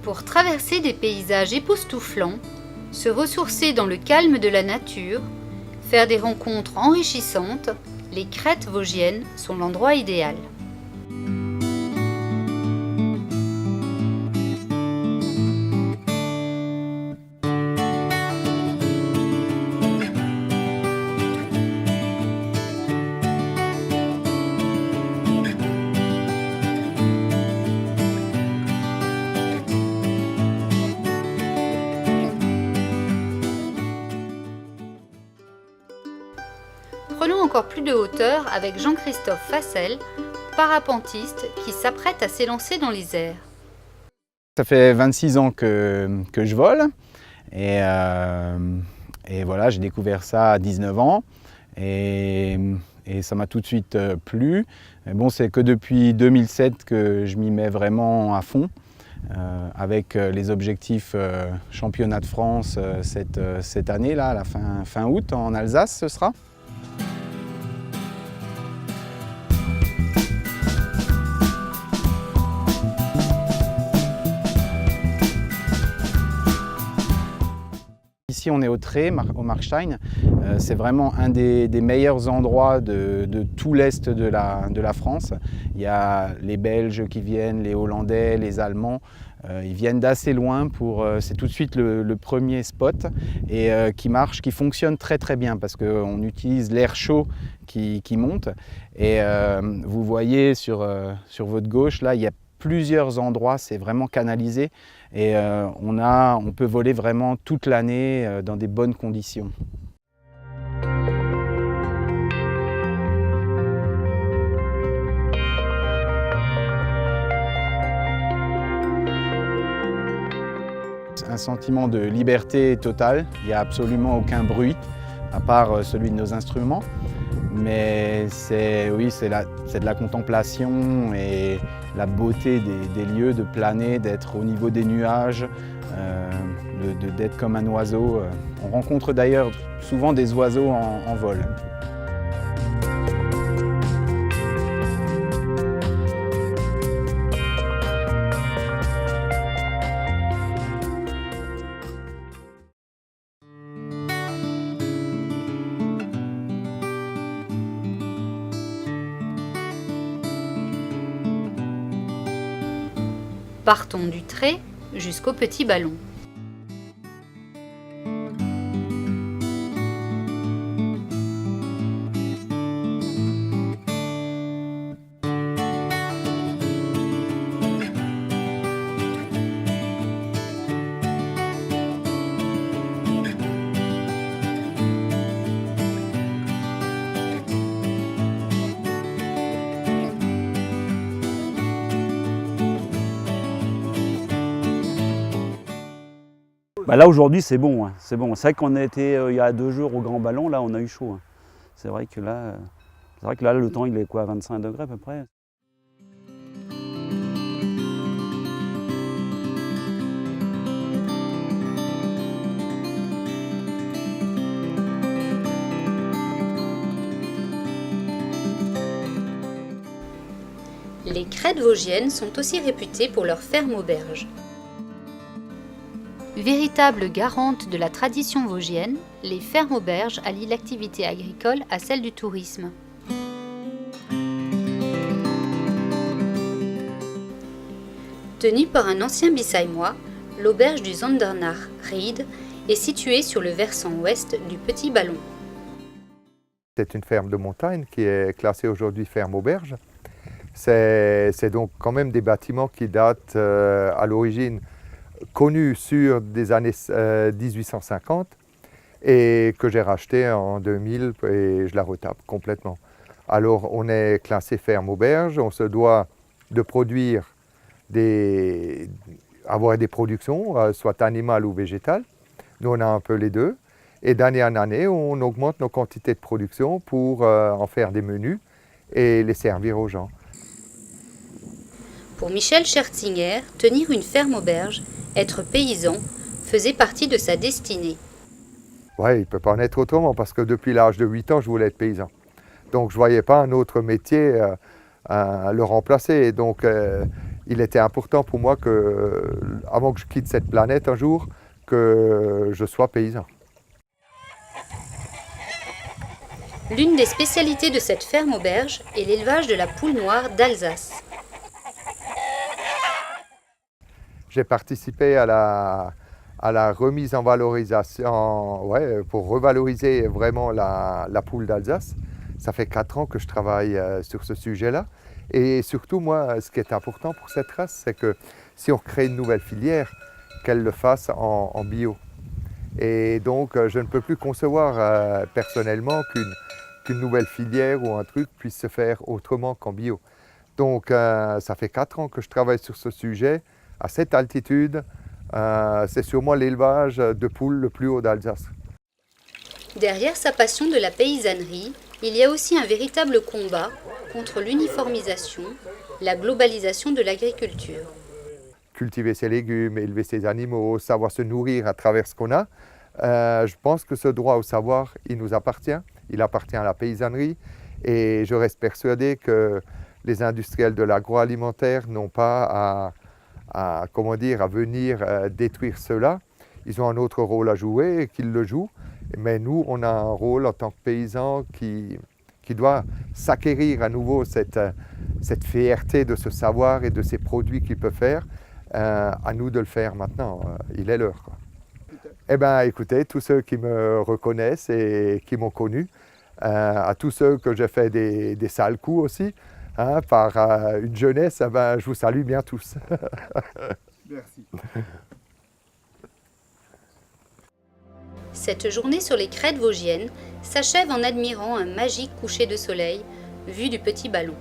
Pour traverser des paysages époustouflants, se ressourcer dans le calme de la nature, faire des rencontres enrichissantes, les crêtes vosgiennes sont l'endroit idéal. Prenons encore plus de hauteur avec Jean-Christophe Fassel, parapentiste qui s'apprête à s'élancer dans les airs. Ça fait 26 ans que je vole et voilà, j'ai découvert ça à 19 ans et ça m'a tout de suite plu. Mais bon, c'est que depuis 2007 que je m'y mets vraiment à fond avec les objectifs championnat de France cette année-là, à la fin août en Alsace ce sera. Ici, on est au Tré, au Markstein. C'est vraiment un des meilleurs endroits de tout l'est de la France. Il y a les Belges qui viennent, les Hollandais, les Allemands. Ils viennent d'assez loin c'est tout de suite le premier spot et qui marche, qui fonctionne très très bien parce qu'on utilise l'air chaud qui monte. Et vous voyez sur votre gauche, là, il y a plusieurs endroits, c'est vraiment canalisé et on peut voler vraiment toute l'année dans des bonnes conditions. Un sentiment de liberté totale, il n'y a absolument aucun bruit à part celui de nos instruments. Mais c'est de la contemplation et la beauté des lieux, de planer, d'être au niveau des nuages, d'être comme un oiseau. On rencontre d'ailleurs souvent des oiseaux en vol. Partons du Tré jusqu'au Petit Ballon. Bah là aujourd'hui c'est bon, hein. C'est bon. C'est vrai qu'on a été il y a 2 jours au Grand Ballon, là on a eu chaud. Hein. C'est vrai que là le temps il est quoi, 25 degrés à peu près. Les crêtes vosgiennes sont aussi réputées pour leurs fermes-auberges. Véritables garantes de la tradition vosgienne, les fermes-auberges allient l'activité agricole à celle du tourisme. Tenue par un ancien Bissaïmois, l'auberge du Zondernach Ried est située sur le versant ouest du Petit Ballon. C'est une ferme de montagne qui est classée aujourd'hui ferme-auberge. C'est donc quand même des bâtiments qui datent à l'origine connus sur des années 1850 et que j'ai racheté en 2000 et je la retape complètement. Alors on est classé ferme-auberge, on se doit de produire avoir des productions, soit animales ou végétales. Nous on a un peu les deux et d'année en année on augmente nos quantités de production pour en faire des menus et les servir aux gens. Pour Michel Scherzinger, tenir une ferme-auberge, être paysan, faisait partie de sa destinée. Oui, il ne peut pas en être autrement parce que depuis l'âge de 8 ans, je voulais être paysan. Donc je ne voyais pas un autre métier à le remplacer. Donc il était important pour moi que, avant que je quitte cette planète un jour, que je sois paysan. L'une des spécialités de cette ferme auberge est l'élevage de la poule noire d'Alsace. J'ai participé à la remise en valorisation, pour revaloriser vraiment la poule d'Alsace. Ça fait 4 ans que je travaille sur ce sujet-là. Et surtout, moi, ce qui est important pour cette race, c'est que si on crée une nouvelle filière, qu'elle le fasse en bio. Et donc, je ne peux plus concevoir personnellement qu'une nouvelle filière ou un truc puisse se faire autrement qu'en bio. Donc, ça fait 4 ans que je travaille sur ce sujet. À cette altitude, c'est sûrement l'élevage de poules le plus haut d'Alsace. Derrière sa passion de la paysannerie, il y a aussi un véritable combat contre l'uniformisation, la globalisation de l'agriculture. Cultiver ses légumes, élever ses animaux, savoir se nourrir à travers ce qu'on a, je pense que ce droit au savoir, il nous appartient. Il appartient à la paysannerie et je reste persuadé que les industriels de l'agroalimentaire n'ont pas à venir détruire cela. Ils ont un autre rôle à jouer et qu'ils le jouent. Mais nous, on a un rôle en tant que paysans qui doit s'acquérir à nouveau cette fierté de ce savoir et de ces produits qu'il peut faire. À nous de le faire maintenant. Il est l'heure, quoi. Eh bien, écoutez, tous ceux qui me reconnaissent et qui m'ont connu, à tous ceux que j'ai fait des sales coups aussi, hein, par une jeunesse, je vous salue bien tous. Merci. Cette journée sur les crêtes vosgiennes s'achève en admirant un magique coucher de soleil vu du petit ballon.